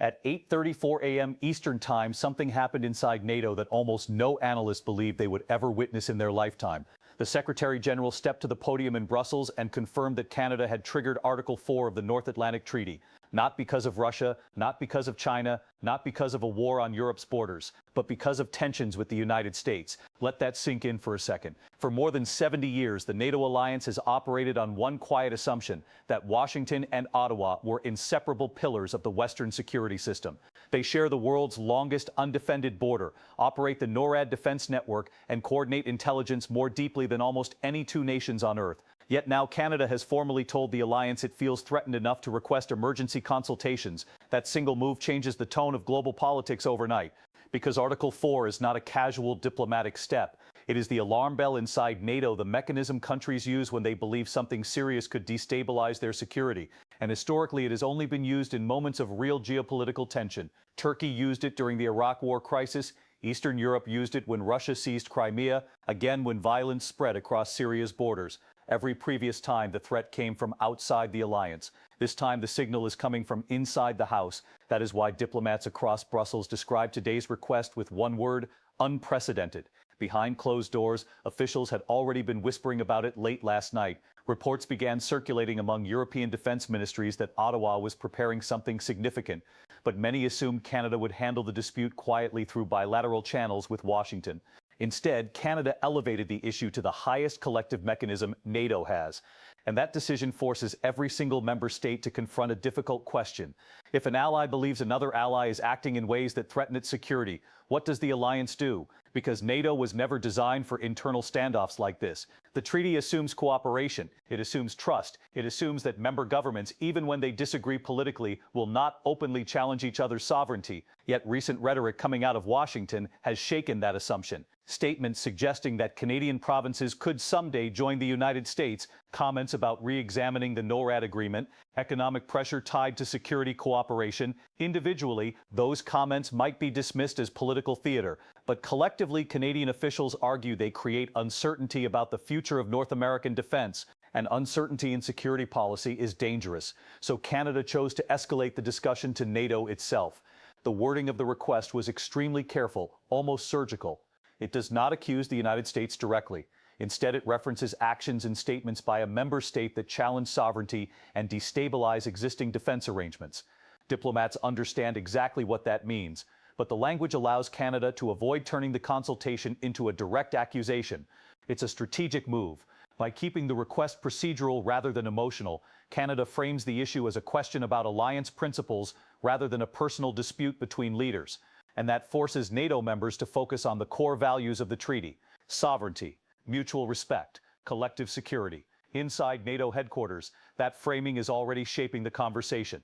At 8:34 a.m. Eastern Time, something happened inside NATO that almost no analyst believed they would ever witness in their lifetime. The Secretary General stepped to the podium in Brussels and confirmed that Canada had triggered Article 4 of the North Atlantic Treaty, not because of Russia, not because of China, not because of a war on Europe's borders, but because of tensions with the United States. Let that sink in for a second. For more than 70 years, the NATO alliance has operated on one quiet assumption, that Washington and Ottawa were inseparable pillars of the Western security system. They share the world's longest undefended border, operate the NORAD defense network, and coordinate intelligence more deeply than almost any two nations on Earth. Yet now Canada has formally told the alliance it feels threatened enough to request emergency consultations. That single move changes the tone of global politics overnight. Because Article 4 is not a casual diplomatic step. It is the alarm bell inside NATO, the mechanism countries use when they believe something serious could destabilize their security. And historically, it has only been used in moments of real geopolitical tension. Turkey used it during the Iraq War crisis. Eastern Europe used it when Russia seized Crimea, again when violence spread across Syria's borders. Every previous time, the threat came from outside the alliance. This time, the signal is coming from inside the House. That is why diplomats across Brussels describe today's request with one word: unprecedented. Behind closed doors, officials had already been whispering about it late last night. Reports began circulating among European defense ministries that Ottawa was preparing something significant. But many assumed Canada would handle the dispute quietly through bilateral channels with Washington. Instead, Canada elevated the issue to the highest collective mechanism NATO has. And that decision forces every single member state to confront a difficult question. If an ally believes another ally is acting in ways that threaten its security, what does the alliance do? Because NATO was never designed for internal standoffs like this. The treaty assumes cooperation, it assumes trust, it assumes that member governments, even when they disagree politically, will not openly challenge each other's sovereignty. Yet recent rhetoric coming out of Washington has shaken that assumption. Statements suggesting that Canadian provinces could someday join the United States, comments about re-examining the NORAD agreement, economic pressure tied to security cooperation. Individually, those comments might be dismissed as political theater, but collectively, Canadian officials argue they create uncertainty about the future of North American defense. And uncertainty in security policy is dangerous. So Canada chose to escalate the discussion to NATO itself. The wording of the request was extremely careful, almost surgical. It does not accuse the United States directly. Instead, it references actions and statements by a member state that challenge sovereignty and destabilize existing defense arrangements. Diplomats understand exactly what that means, but the language allows Canada to avoid turning the consultation into a direct accusation. It's a strategic move. By keeping the request procedural rather than emotional, Canada frames the issue as a question about alliance principles rather than a personal dispute between leaders. And that forces NATO members to focus on the core values of the treaty: sovereignty, mutual respect, collective security. Inside NATO headquarters, that framing is already shaping the conversation.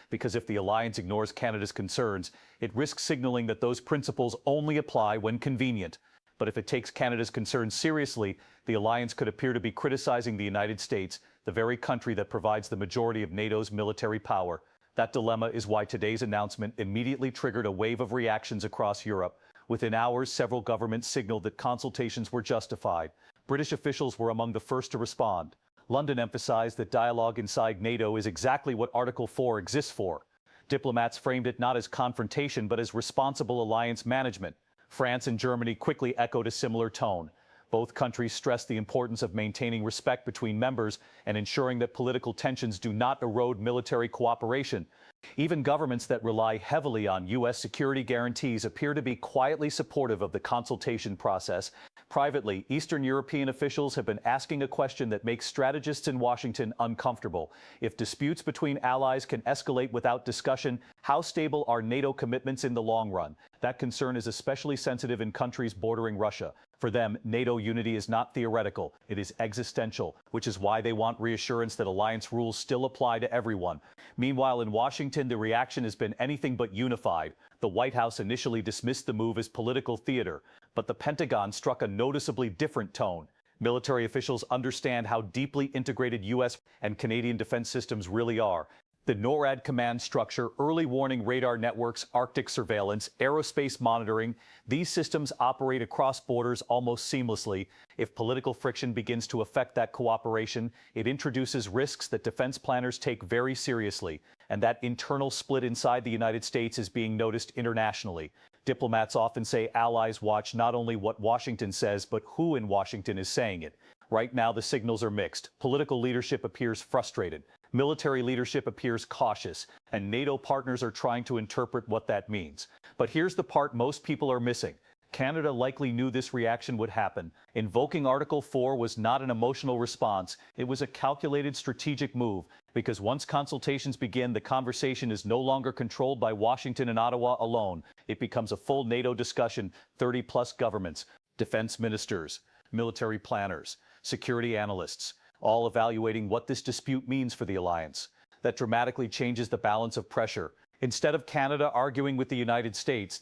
Because if the alliance ignores Canada's concerns, it risks signaling that those principles only apply when convenient. But if it takes Canada's concerns seriously, the alliance could appear to be criticizing the United States, the very country that provides the majority of NATO's military power. That dilemma is why today's announcement immediately triggered a wave of reactions across Europe. Within hours, several governments signaled that consultations were justified. British officials were among the first to respond. London emphasized that dialogue inside NATO is exactly what Article 4 exists for. Diplomats framed it not as confrontation but as responsible alliance management. France and Germany quickly echoed a similar tone. Both countries stressed the importance of maintaining respect between members and ensuring that political tensions do not erode military cooperation. Even governments that rely heavily on U.S. security guarantees appear to be quietly supportive of the consultation process. Privately, Eastern European officials have been asking a question that makes strategists in Washington uncomfortable. If disputes between allies can escalate without discussion, how stable are NATO commitments in the long run? That concern is especially sensitive in countries bordering Russia. For them, NATO unity is not theoretical, it is existential, which is why they want reassurance that alliance rules still apply to everyone. Meanwhile, in Washington, the reaction has been anything but unified. The White House initially dismissed the move as political theater, but the Pentagon struck a noticeably different tone. Military officials understand how deeply integrated U.S. and Canadian defense systems really are. The NORAD command structure, early warning radar networks, Arctic surveillance, aerospace monitoring, these systems operate across borders almost seamlessly. If political friction begins to affect that cooperation, it introduces risks that defense planners take very seriously, and that internal split inside the United States is being noticed internationally. Diplomats often say allies watch not only what Washington says, but who in Washington is saying it. Right now, the signals are mixed. Political leadership appears frustrated. Military leadership appears cautious, and NATO partners are trying to interpret what that means. But here's the part most people are missing. Canada likely knew this reaction would happen. Invoking Article 4 was not an emotional response. It was a calculated strategic move, because once consultations begin, the conversation is no longer controlled by Washington and Ottawa alone. It becomes a full NATO discussion, 30-plus governments, defense ministers, military planners, security analysts, all evaluating what this dispute means for the alliance. That dramatically changes the balance of pressure. Instead of Canada arguing with the United States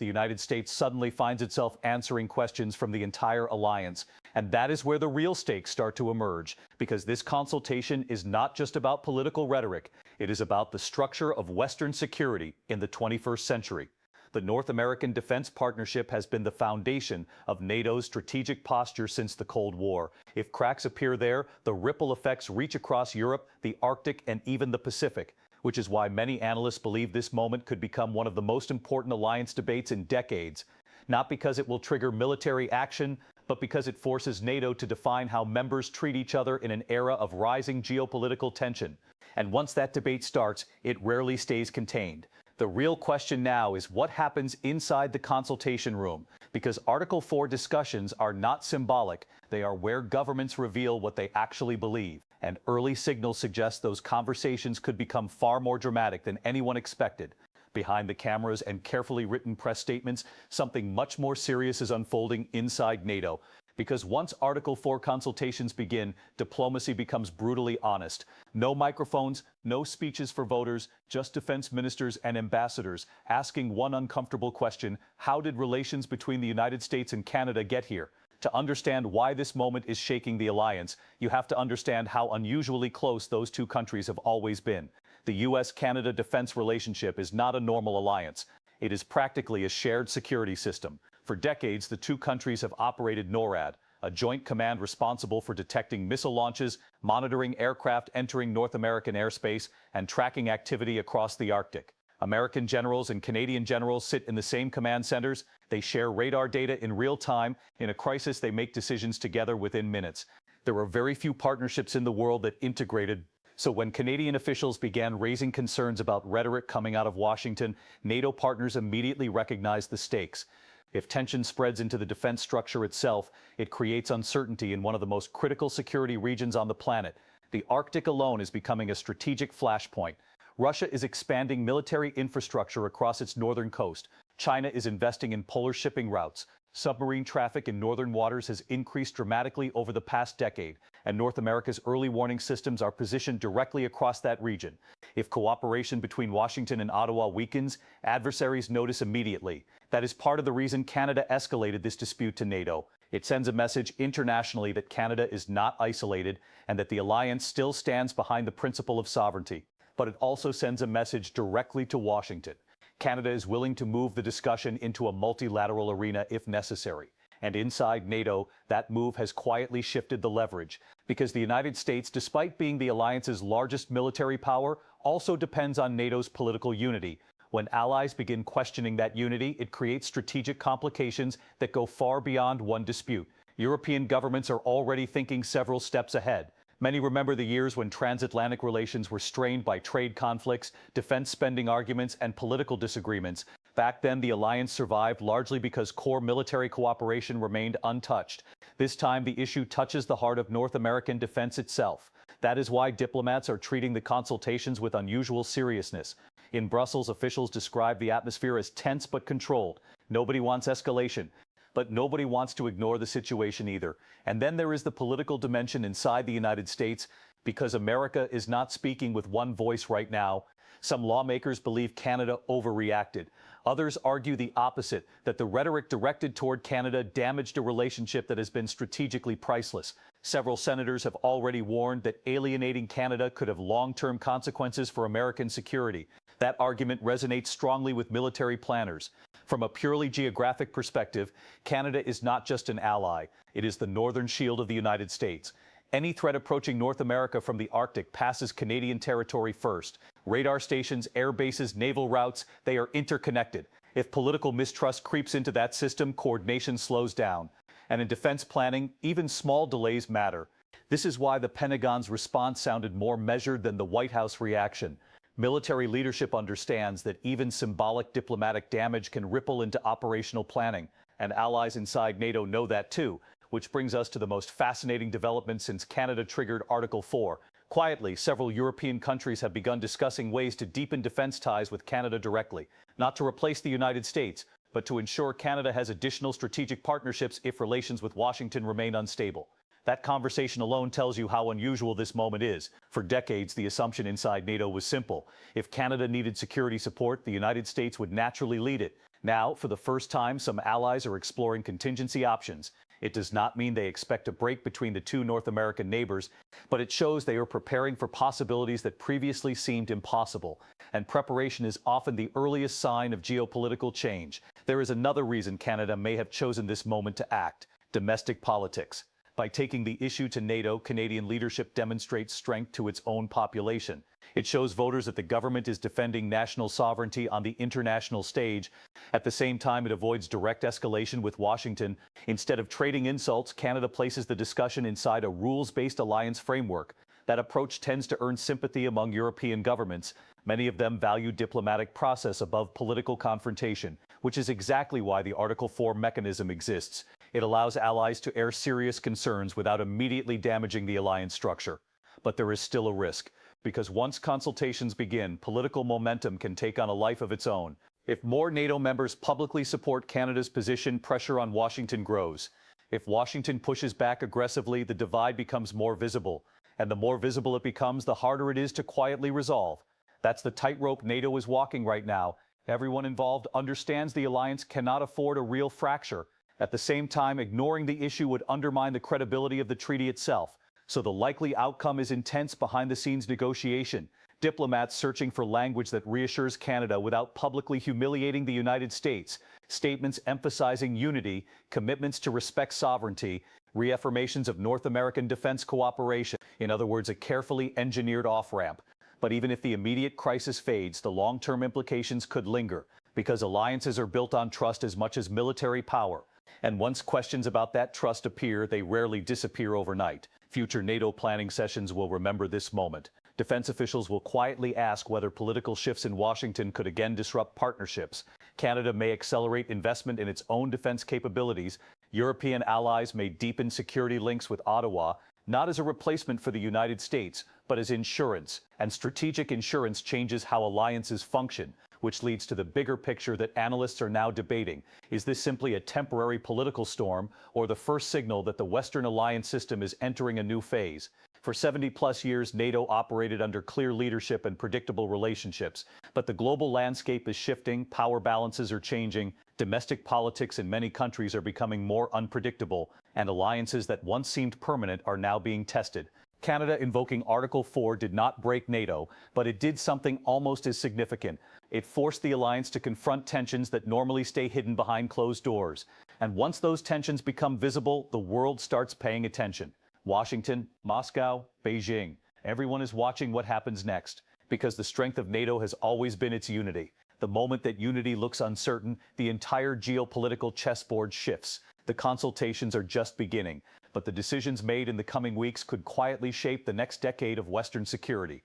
suddenly finds itself answering questions from the entire alliance. And that is where the real stakes start to emerge, because this consultation is not just about political rhetoric. It is about the structure of Western security in the 21st century. The North American Defense Partnership has been the foundation of NATO's strategic posture since the Cold War. If cracks appear there, the ripple effects reach across Europe, the Arctic, and even the Pacific, which is why many analysts believe this moment could become one of the most important alliance debates in decades. Not because it will trigger military action, but because it forces NATO to define how members treat each other in an era of rising geopolitical tension. And once that debate starts, it rarely stays contained. The real question now is what happens inside the consultation room, because Article 4 discussions are not symbolic. They are where governments reveal what they actually believe. And early signals suggest those conversations could become far more dramatic than anyone expected. Behind the cameras and carefully written press statements, something much more serious is unfolding inside NATO. Because once Article 4 consultations begin, diplomacy becomes brutally honest. No microphones, no speeches for voters, just defense ministers and ambassadors asking one uncomfortable question: how did relations between the United States and Canada get here? To understand why this moment is shaking the alliance, you have to understand how unusually close those two countries have always been. The U.S.-Canada defense relationship is not a normal alliance. It is practically a shared security system. For decades, the two countries have operated NORAD, a joint command responsible for detecting missile launches, monitoring aircraft entering North American airspace, and tracking activity across the Arctic. American generals and Canadian generals sit in the same command centers. They share radar data in real time. In a crisis, they make decisions together within minutes. There are very few partnerships in the world that integrated. So when Canadian officials began raising concerns about rhetoric coming out of Washington, NATO partners immediately recognized the stakes. If tension spreads into the defense structure itself, it creates uncertainty in one of the most critical security regions on the planet. The Arctic alone is becoming a strategic flashpoint. Russia is expanding military infrastructure across its northern coast. China is investing in polar shipping routes. Submarine traffic in northern waters has increased dramatically over the past decade, and North America's early warning systems are positioned directly across that region. If cooperation between Washington and Ottawa weakens, adversaries notice immediately. That is part of the reason Canada escalated this dispute to NATO. It sends a message internationally that Canada is not isolated and that the alliance still stands behind the principle of sovereignty. But it also sends a message directly to Washington. Canada is willing to move the discussion into a multilateral arena if necessary. And inside NATO, that move has quietly shifted the leverage, because the United States, despite being the alliance's largest military power, also depends on NATO's political unity. When allies begin questioning that unity, it creates strategic complications that go far beyond one dispute. European governments are already thinking several steps ahead. Many remember the years when transatlantic relations were strained by trade conflicts, defense spending arguments, and political disagreements. Back then, the alliance survived largely because core military cooperation remained untouched. This time, the issue touches the heart of North American defense itself. That is why diplomats are treating the consultations with unusual seriousness. In Brussels, officials describe the atmosphere as tense but controlled. Nobody wants escalation. But nobody wants to ignore the situation either. And then there is the political dimension inside the United States, because America is not speaking with one voice right now. Some lawmakers believe Canada overreacted. Others argue the opposite, that the rhetoric directed toward Canada damaged a relationship that has been strategically priceless. Several senators have already warned that alienating Canada could have long-term consequences for American security. That argument resonates strongly with military planners. From a purely geographic perspective, Canada is not just an ally. It is the northern shield of the United States. Any threat approaching North America from the Arctic passes Canadian territory first. Radar stations, air bases, naval routes, they are interconnected. If political mistrust creeps into that system, coordination slows down. And in defense planning, even small delays matter. This is why the Pentagon's response sounded more measured than the White House reaction. Military leadership understands that even symbolic diplomatic damage can ripple into operational planning, and allies inside NATO know that too, which brings us to the most fascinating development since Canada triggered Article 4. Quietly, several European countries have begun discussing ways to deepen defense ties with Canada directly, not to replace the United States, but to ensure Canada has additional strategic partnerships if relations with Washington remain unstable. That conversation alone tells you how unusual this moment is. For decades, the assumption inside NATO was simple. If Canada needed security support, the United States would naturally lead it. Now, for the first time, some allies are exploring contingency options. It does not mean they expect a break between the two North American neighbors, but it shows they are preparing for possibilities that previously seemed impossible. And preparation is often the earliest sign of geopolitical change. There is another reason Canada may have chosen this moment to act: domestic politics. By taking the issue to NATO, Canadian leadership demonstrates strength to its own population. It shows voters that the government is defending national sovereignty on the international stage. At the same time, it avoids direct escalation with Washington. Instead of trading insults, Canada places the discussion inside a rules-based alliance framework. That approach tends to earn sympathy among European governments. Many of them value diplomatic process above political confrontation, which is exactly why the Article 4 mechanism exists. It allows allies to air serious concerns without immediately damaging the alliance structure. But there is still a risk, because once consultations begin, political momentum can take on a life of its own. If more NATO members publicly support Canada's position, pressure on Washington grows. If Washington pushes back aggressively, the divide becomes more visible. And the more visible it becomes, the harder it is to quietly resolve. That's the tightrope NATO is walking right now. Everyone involved understands the alliance cannot afford a real fracture. At the same time, ignoring the issue would undermine the credibility of the treaty itself. So the likely outcome is intense behind-the-scenes negotiation. Diplomats searching for language that reassures Canada without publicly humiliating the United States. Statements emphasizing unity, commitments to respect sovereignty, reaffirmations of North American defense cooperation. In other words, a carefully engineered off-ramp. But even if the immediate crisis fades, the long-term implications could linger, because alliances are built on trust as much as military power. And once questions about that trust appear, they rarely disappear overnight. Future NATO planning sessions will remember this moment. Defense officials will quietly ask whether political shifts in Washington could again disrupt partnerships. Canada may accelerate investment in its own defense capabilities. European allies may deepen security links with Ottawa, not as a replacement for the United States, but as insurance. And strategic insurance changes how alliances function, which leads to the bigger picture that analysts are now debating. Is this simply a temporary political storm, or the first signal that the Western alliance system is entering a new phase? For 70-plus years, NATO operated under clear leadership and predictable relationships. But the global landscape is shifting, power balances are changing, domestic politics in many countries are becoming more unpredictable, and alliances that once seemed permanent are now being tested. Canada invoking Article 4 did not break NATO, but it did something almost as significant. It forced the alliance to confront tensions that normally stay hidden behind closed doors. And once those tensions become visible, the world starts paying attention. Washington, Moscow, Beijing. Everyone is watching what happens next, because the strength of NATO has always been its unity. The moment that unity looks uncertain, the entire geopolitical chessboard shifts. The consultations are just beginning, but the decisions made in the coming weeks could quietly shape the next decade of Western security.